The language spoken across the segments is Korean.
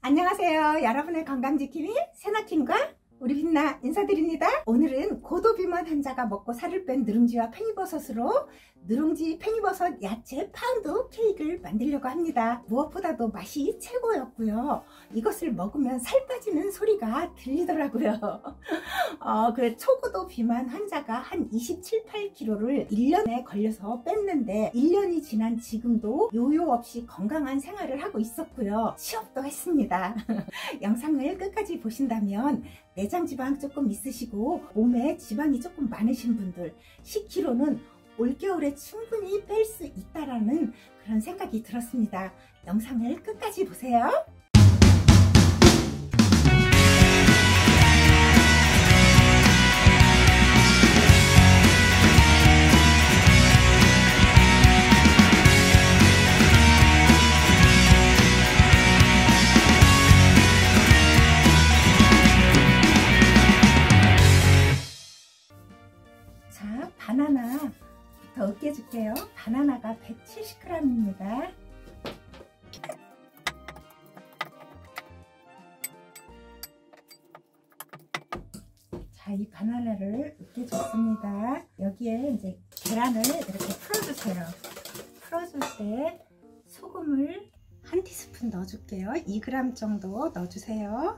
안녕하세요. 여러분의 건강지킴이 세나킴과 우리 빛나 인사드립니다. 오늘은 고도비만 환자가 먹고 살을 뺀 누룽지와 팽이버섯으로 누룽지, 팽이버섯, 야채, 파운드 케이크를 만들려고 합니다. 무엇보다도 맛이 최고였고요. 이것을 먹으면 살 빠지는 소리가 들리더라고요. 그 초고도 비만 환자가 한 27, 8kg를 1년에 걸려서 뺐는데 1년이 지난 지금도 요요 없이 건강한 생활을 하고 있었고요. 취업도 했습니다. 영상을 끝까지 보신다면 내장 지방 조금 있으시고 몸에 지방이 조금 많으신 분들 10kg는 올겨울에 충분히 뺄 수 있다라는 그런 생각이 들었습니다. 영상을 끝까지 보세요. 자, 바나나부터 으깨줄게요. 바나나가 170g입니다. 자, 이 바나나를 으깨줬습니다. 여기에 이제 계란을 이렇게 풀어주세요. 풀어줄 때 소금을 한 티스푼 넣어줄게요. 2g 정도 넣어주세요.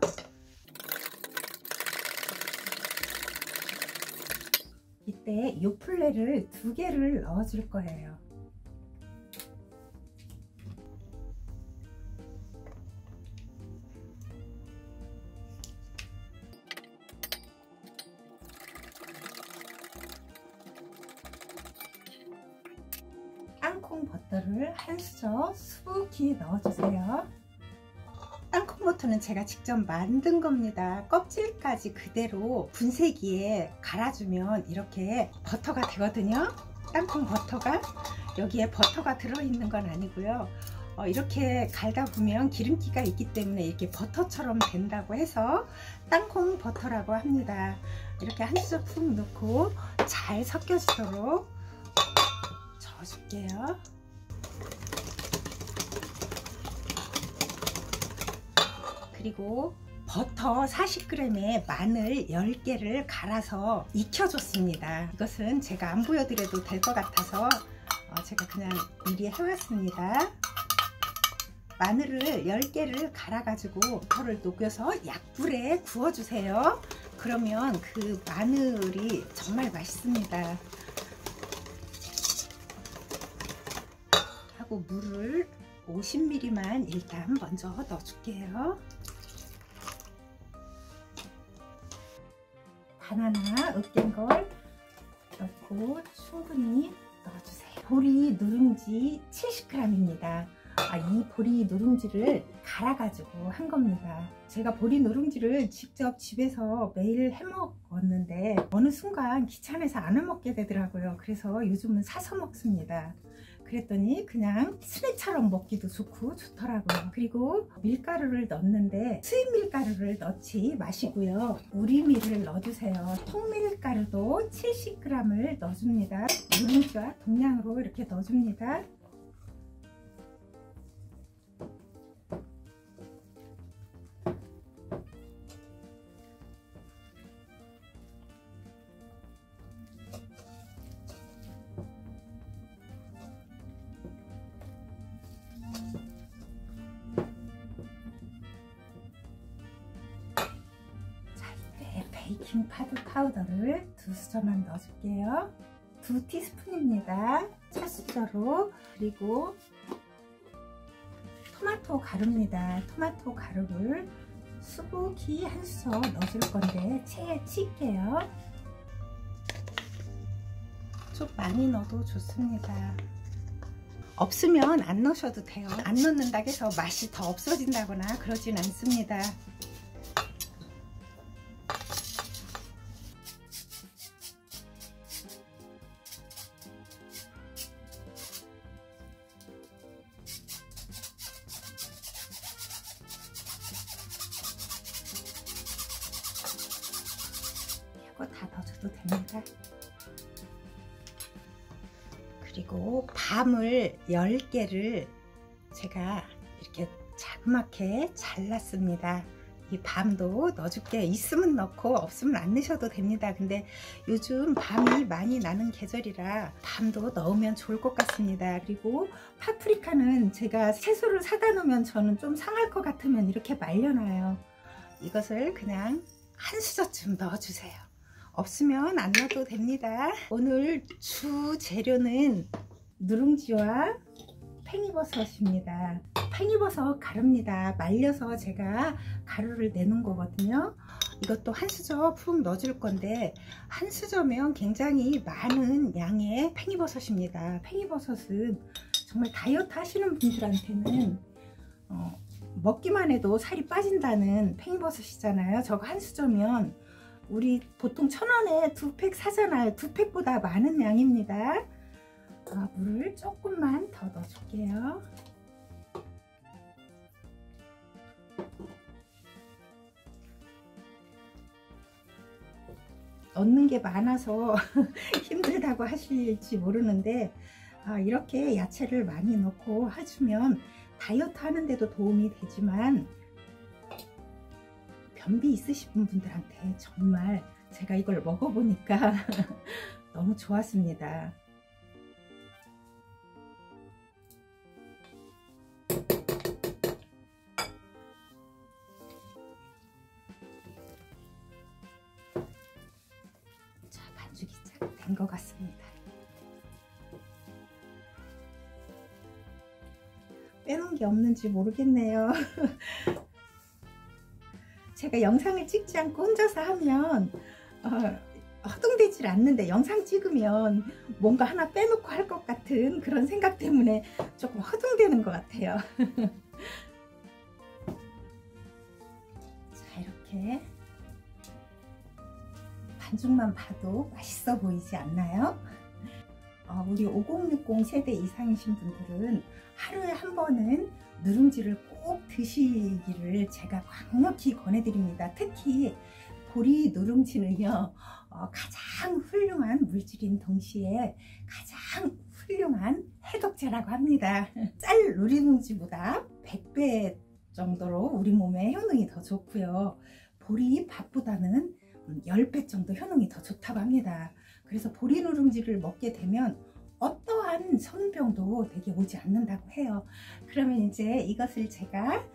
이때 요플레를 2개를 넣어줄 거예요. 땅콩 버터를 한 수저 수북히 넣어주세요. 땅콩 버터는 제가 직접 만든 겁니다. 껍질까지 그대로 분쇄기에 갈아주면 이렇게 버터가 되거든요. 땅콩 버터가 여기에 버터가 들어있는 건 아니고요. 이렇게 갈다 보면 기름기가 있기 때문에 이렇게 버터처럼 된다고 해서 땅콩 버터라고 합니다. 이렇게 한 수저 푹 넣고 잘 섞여지도록 저어줄게요. 그리고 버터 40g에 마늘 10개를 갈아서 익혀줬습니다. 이것은 제가 안 보여드려도 될 것 같아서 제가 그냥 미리 해왔습니다. 마늘을 10개를 갈아가지고 버터를 녹여서 약불에 구워주세요. 그러면 그 마늘이 정말 맛있습니다. 하고 물을 50ml만 일단 먼저 넣어줄게요. 바나나 으깬 걸 넣고 충분히 넣어주세요. 보리 누룽지 70g입니다. 이 보리 누룽지를 갈아가지고 한 겁니다. 제가 보리 누룽지를 직접 집에서 매일 해 먹었는데 어느 순간 귀찮아서 안 해 먹게 되더라고요. 그래서 요즘은 사서 먹습니다. 그랬더니 그냥 스낵처럼 먹기도 좋고 좋더라고요. 그리고 밀가루를 넣는데 수입 밀가루를 넣지 마시고요. 우리밀을 넣어주세요. 통밀가루도 70g을 넣어줍니다. 누룽지와 동량으로 이렇게 넣어줍니다. 베이킹 파우더를 2수저만 넣어줄게요. 2티스푼입니다. 차 수저로. 그리고 토마토 가루입니다. 토마토 가루를 수북히 한 수저 넣어줄 건데 체에 칠게요. 좀 많이 넣어도 좋습니다. 없으면 안 넣으셔도 돼요. 안 넣는다고 해서 맛이 더 없어진다거나 그러진 않습니다. 다 넣어줘도 됩니다. 그리고 밤을 10개를 제가 이렇게 자그맣게 잘랐습니다. 이 밤도 넣어줄 게 있으면 넣고 없으면 안 넣으셔도 됩니다. 근데 요즘 밤이 많이 나는 계절이라 밤도 넣으면 좋을 것 같습니다. 그리고 파프리카는 제가 채소를 사다 놓으면 저는 좀 상할 것 같으면 이렇게 말려놔요. 이것을 그냥 한 수저쯤 넣어주세요. 없으면 안 넣어도 됩니다. 오늘 주 재료는 누룽지와 팽이버섯입니다. 팽이버섯 가루입니다. 말려서 제가 가루를 내놓은 거거든요. 이것도 한 수저 푹 넣어줄 건데 한 수저면 굉장히 많은 양의 팽이버섯입니다. 팽이버섯은 정말 다이어트 하시는 분들한테는 먹기만 해도 살이 빠진다는 팽이버섯이잖아요. 저거 한 수저면 우리 보통 1,000원에 2팩 사잖아요. 2팩보다 많은 양입니다. 물을 조금만 더 넣어줄게요. 넣는 게 많아서 힘들다고 하실지 모르는데 이렇게 야채를 많이 넣고 해주면 다이어트 하는데도 도움이 되지만 변비 있으신 분들한테 정말 제가 이걸 먹어보니까 너무 좋았습니다. 반죽이 잘 된 것 같습니다. 빼놓은 게 없는지 모르겠네요. 제가 영상을 찍지 않고 혼자서 하면 허둥대질 않는데 영상 찍으면 뭔가 하나 빼놓고 할 것 같은 그런 생각 때문에 조금 허둥대는 것 같아요. 자, 이렇게 반죽만 봐도 맛있어 보이지 않나요? 우리 5060 세대 이상이신 분들은 하루에 한 번은 누룽지를 꼭 드시기를 제가 강력히 권해드립니다. 특히 보리 누룽지는요, 가장 훌륭한 물질인 동시에 가장 훌륭한 해독제라고 합니다. 쌀 누룽지보다 100배 정도로 우리 몸에 효능이 더 좋고요. 보리 밥보다는 10배 정도 효능이 더 좋다고 합니다. 그래서 보리 누룽지를 먹게 되면 어떠한 성병도 되게 오지 않는다고 해요. 그러면 이제 이것을 제가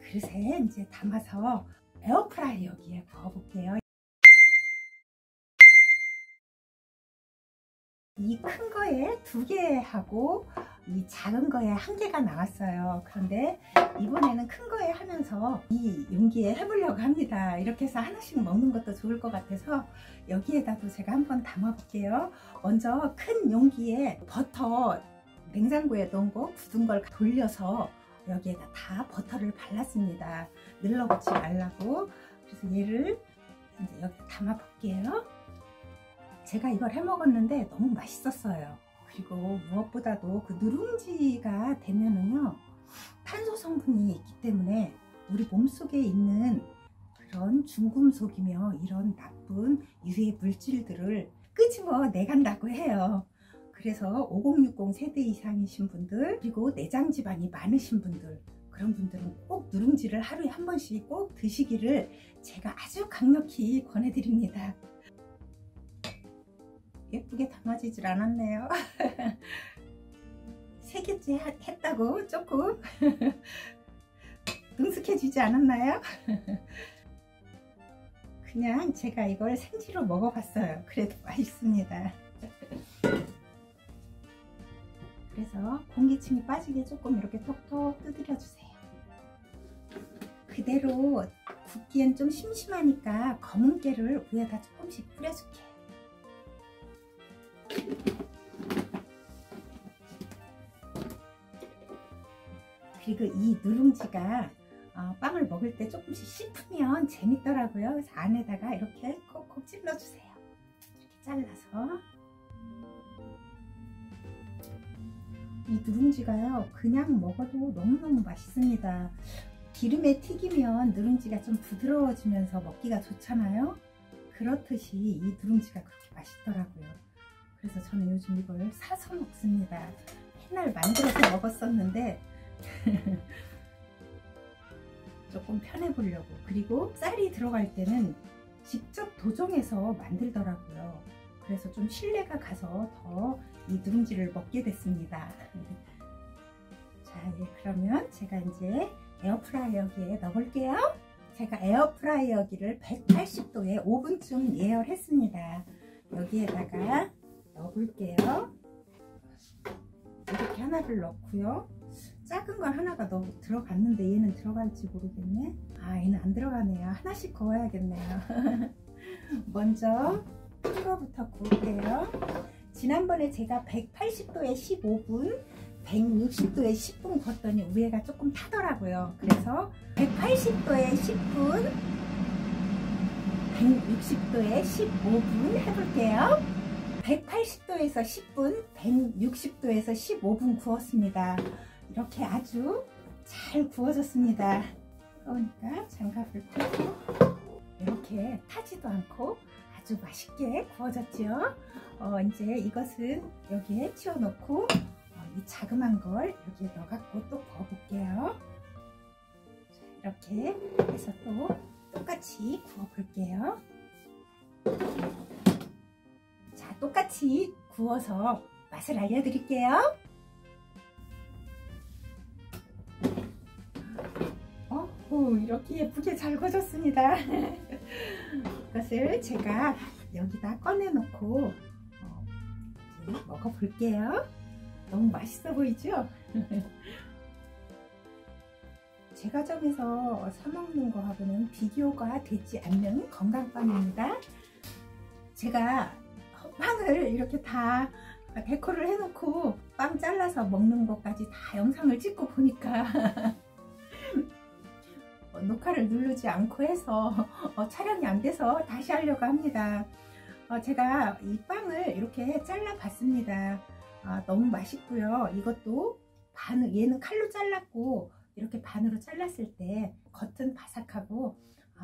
그릇에 이제 담아서 에어프라이어기에 구워 볼게요. 이 큰 거에 2개 하고 이 작은 거에 1개가 나왔어요. 그런데 이번에는 큰 거에 하면서 이 용기에 해보려고 합니다. 이렇게 해서 하나씩 먹는 것도 좋을 것 같아서 여기에다도 제가 한번 담아 볼게요. 먼저 큰 용기에 버터, 냉장고에 넣은 거 굳은 걸 돌려서 여기에다 다 버터를 발랐습니다. 늘러붙지 말라고. 그래서 얘를 이제 여기 담아 볼게요. 제가 이걸 해 먹었는데 너무 맛있었어요. 그리고 무엇보다도 그 누룽지가 되면은요, 탄소 성분이 있기 때문에 우리 몸속에 있는 그런 중금속이며 이런 나쁜 유해 물질들을 끄집어내간다고 해요. 그래서 5060 세대 이상이신 분들, 그리고 내장 지방이 많으신 분들, 그런 분들은 꼭 누룽지를 하루에 한 번씩 꼭 드시기를 제가 아주 강력히 권해드립니다. 예쁘게 담아지질 않았네요. 3개째 했다고 조금 능숙해지지 않았나요? 그냥 제가 이걸 생지로 먹어봤어요. 그래도 맛있습니다. 그래서 공기층이 빠지게 조금 이렇게 톡톡 두드려 주세요. 그대로 굽기엔 좀 심심하니까 검은 깨를 위에다 조금씩 뿌려줄게요. 그리고 이 누룽지가 빵을 먹을 때 조금씩 씹으면 재밌더라고요. 그래서 안에다가 이렇게 콕콕 찔러주세요. 이렇게 잘라서. 이 누룽지가요, 그냥 먹어도 너무너무 맛있습니다. 기름에 튀기면 누룽지가 좀 부드러워지면서 먹기가 좋잖아요. 그렇듯이 이 누룽지가 그렇게 맛있더라고요. 그래서 저는 요즘 이걸 사서 먹습니다. 맨날 만들어서 먹었었는데 조금 편해 보려고. 그리고 쌀이 들어갈 때는 직접 도정해서 만들더라고요. 그래서 좀 신뢰가 가서 더 이 누룽지를 먹게 됐습니다. 자, 예, 그러면 제가 이제 에어프라이어기에 넣어볼게요. 제가 에어프라이어기를 180도에 5분쯤 예열했습니다. 여기에다가 넣어볼게요. 이렇게 하나를 넣고요. 작은 걸 하나가 들어갔는데 얘는 들어갈지 모르겠네. 아, 얘는 안 들어가네요. 하나씩 구워야겠네요. 먼저 큰 거부터 구울게요. 지난번에 제가 180도에 15분 160도에 10분 구웠더니 위에가 조금 타더라고요. 그래서 180도에 10분 160도에 15분 해볼게요. 180도에서 10분 160도에서 15분 구웠습니다. 이렇게 아주 잘 구워졌습니다. 그러니까 장갑을 떼고 이렇게 타지도 않고 아주 맛있게 구워졌죠. 이제 이것은 여기에 치워놓고 이 자그만 걸 여기에 넣어갖고 또 구워볼게요. 이렇게 해서 또 똑같이 구워볼게요. 자, 똑같이 구워서 맛을 알려드릴게요. 이렇게 예쁘게 잘 구워졌습니다. 이것을 제가 여기다 꺼내놓고 이제 먹어볼게요. 너무 맛있어 보이죠? 제과점에서 사먹는 거하고는 비교가 되지 않는 건강빵입니다. 제가 빵을 이렇게 다 데코를 해놓고 빵 잘라서 먹는 것까지 다 영상을 찍고 보니까 녹화를 누르지 않고 해서 촬영이 안 돼서 다시 하려고 합니다. 제가 이 빵을 이렇게 잘라 봤습니다. 너무 맛있고요. 이것도 얘는 칼로 잘랐고 이렇게 반으로 잘랐을 때 겉은 바삭하고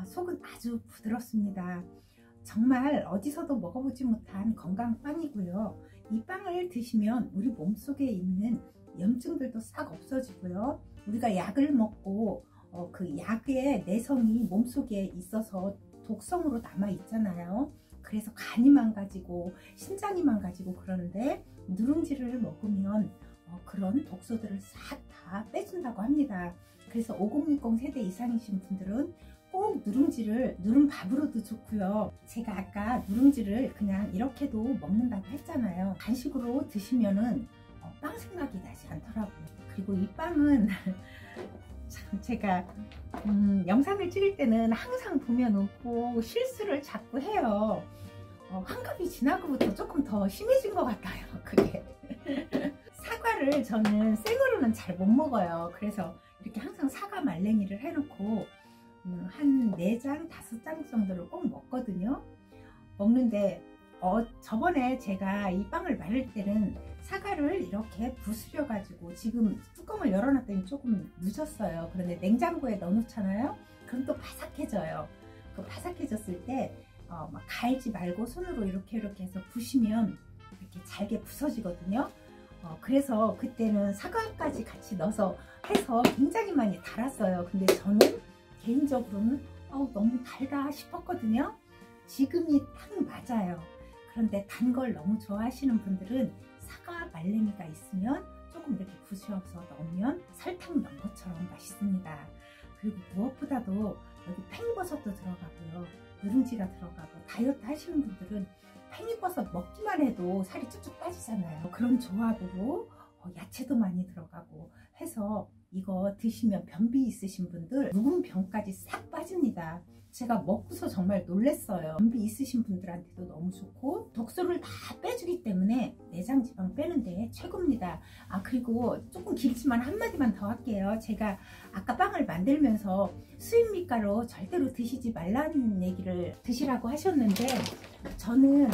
속은 아주 부드럽습니다. 정말 어디서도 먹어보지 못한 건강빵이고요. 이 빵을 드시면 우리 몸속에 있는 염증들도 싹 없어지고요. 우리가 약을 먹고 그 약의 내성이 몸속에 있어서 독성으로 남아 있잖아요. 그래서 간이 망가지고 신장이 망가지고 그러는데 누룽지를 먹으면 그런 독소들을 싹 다 빼준다고 합니다. 그래서 5060 세대 이상이신 분들은 꼭 누룽밥으로도 좋고요. 제가 아까 누룽지를 그냥 이렇게도 먹는다고 했잖아요. 간식으로 드시면은 빵 생각이 나지 않더라고요. 그리고 이 빵은 참 제가 영상을 찍을 때는 항상 보면 꼭 실수를 자꾸 해요. 환갑이 지나고부터 조금 더 심해진 것 같아요. 그게 사과를 저는 생으로는 잘 못 먹어요. 그래서 이렇게 항상 사과 말랭이를 해놓고 한 4장, 5장 정도를 꼭 먹거든요. 먹는데 저번에 제가 이 빵을 말릴 때는 사과를 이렇게 부스려 가지고 지금 뚜껑을 열어놨더니 조금 늦었어요. 그런데 냉장고에 넣어놓잖아요. 그럼 또 바삭해져요. 그 바삭해졌을 때 막 갈지 말고 손으로 이렇게 해서 부시면 이렇게 잘게 부서지거든요. 그래서 그때는 사과까지 같이 넣어서 해서 굉장히 많이 달았어요. 근데 저는 개인적으로는 너무 달다 싶었거든요. 지금이 딱 맞아요. 그런데 단 걸 너무 좋아하시는 분들은 사과 말랭이가 있으면 조금 이렇게 부셔서 넣으면 설탕 넣은 것처럼 맛있습니다. 그리고 무엇보다도 여기 팽이버섯도 들어가고요. 누룽지가 들어가고 다이어트 하시는 분들은 팽이버섯 먹기만 해도 살이 쭉쭉 빠지잖아요. 그런 조합으로 야채도 많이 들어가고 해서 이거 드시면 변비 있으신 분들 묵은 병까지 싹 빠집니다. 제가 먹고서 정말 놀랐어요. 변비 있으신 분들한테도 너무 좋고 독소를 다 빼주기 때문에 내장 지방 빼는데 최고입니다. 그리고 조금 길지만 한마디만 더 할게요. 제가 아까 빵을 만들면서 수입 밀가루 절대로 드시지 말라는 얘기를 드시라고 하셨는데 저는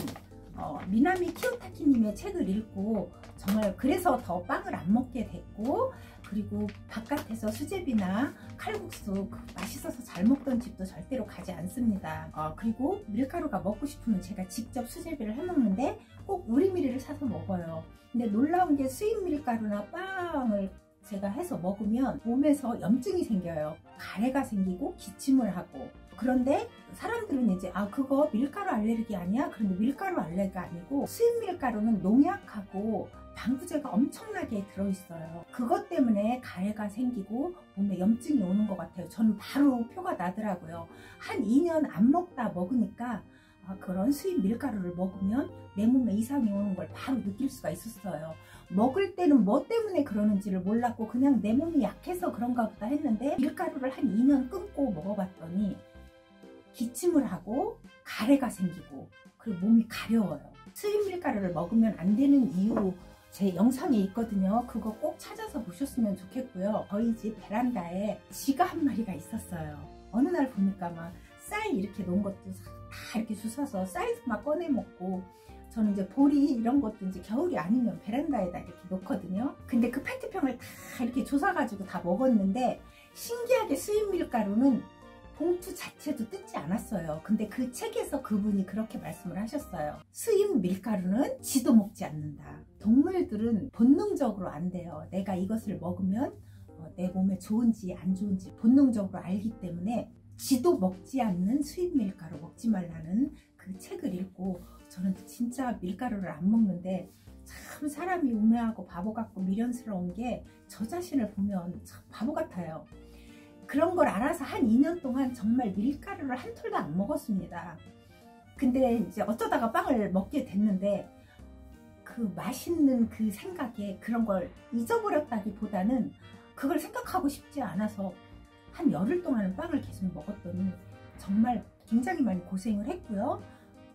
미나미 키요타키님의 책을 읽고 정말 그래서 더 빵을 안 먹게 됐고, 그리고 바깥에서 수제비나 칼국수 맛있어서 잘 먹던 집도 절대로 가지 않습니다. 그리고 밀가루가 먹고 싶으면 제가 직접 수제비를 해 먹는데 꼭 우리 밀을 사서 먹어요. 근데 놀라운 게 수입 밀가루나 빵을 제가 해서 먹으면 몸에서 염증이 생겨요. 가래가 생기고 기침을 하고. 그런데 사람들은 이제 그거 밀가루 알레르기 아니야? 그런데 밀가루 알레르기가 아니고 수입 밀가루는 농약하고 방부제가 엄청나게 들어있어요. 그것 때문에 가래가 생기고 몸에 염증이 오는 것 같아요. 저는 바로 표가 나더라고요. 한 2년 안 먹다 먹으니까 그런 수입 밀가루를 먹으면 내 몸에 이상이 오는 걸 바로 느낄 수가 있었어요. 먹을 때는 뭐 때문에 그러는지를 몰랐고 그냥 내 몸이 약해서 그런가 보다 했는데 밀가루를 한 2년 끊고 먹어봤더니 기침을 하고 가래가 생기고 그리고 몸이 가려워요. 수입 밀가루를 먹으면 안 되는 이유 제 영상에 있거든요. 그거 꼭 찾아서 보셨으면 좋겠고요. 저희 집 베란다에 쥐가 한 마리가 있었어요. 어느 날 보니까 막 쌀 이렇게 놓은 것도 다 이렇게 주워서 쌀 막 꺼내 먹고, 저는 이제 보리 이런 것도 이제 겨울이 아니면 베란다에다 이렇게 놓거든요. 근데 그 페트병을 다 이렇게 조사가지고 다 먹었는데 신기하게 수입 밀가루는 봉투 자체도 뜯지 않았어요. 근데 그 책에서 그분이 그렇게 말씀을 하셨어요. 수입 밀가루는 쥐도 먹지 않는다. 동물들은 본능적으로 안 돼요. 내가 이것을 먹으면 내 몸에 좋은지 안 좋은지 본능적으로 알기 때문에 쥐도 먹지 않는 수입 밀가루 먹지 말라는 그 책을 읽고 저는 진짜 밀가루를 안 먹는데 참 사람이 우매하고 바보 같고 미련스러운 게 저 자신을 보면 참 바보 같아요. 그런 걸 알아서 한 2년 동안 정말 밀가루를 한 톨도 안 먹었습니다. 근데 이제 어쩌다가 빵을 먹게 됐는데 그 맛있는 그 생각에 그런 걸 잊어버렸다기보다는 그걸 생각하고 싶지 않아서 한 열흘 동안은 빵을 계속 먹었더니 정말 굉장히 많이 고생을 했고요.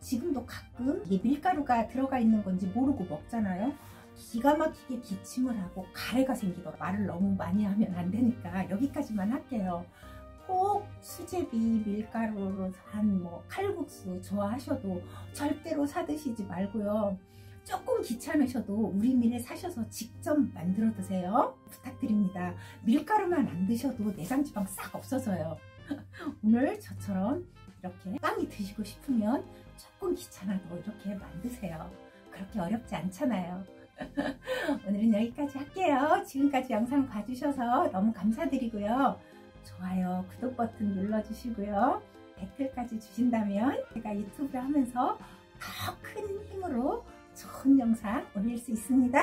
지금도 가끔 이게 밀가루가 들어가 있는 건지 모르고 먹잖아요. 기가 막히게 기침을 하고 가래가 생기더라고요. 말을 너무 많이 하면 안 되니까 여기까지만 할게요. 꼭 수제비 밀가루로 한 칼국수 좋아하셔도 절대로 사 드시지 말고요. 조금 귀찮으셔도 우리 밀에 사셔서 직접 만들어 드세요. 부탁드립니다. 밀가루만 안 드셔도 내장지방 싹 없어져요. 오늘 저처럼 이렇게 빵이 드시고 싶으면 조금 귀찮아도 이렇게 만드세요. 그렇게 어렵지 않잖아요. 오늘은 여기까지 할게요. 지금까지 영상 봐주셔서 너무 감사드리고요. 좋아요, 구독 버튼 눌러주시고요. 댓글까지 주신다면 제가 유튜브를 하면서 더 큰 힘으로 좋은 영상 올릴 수 있습니다.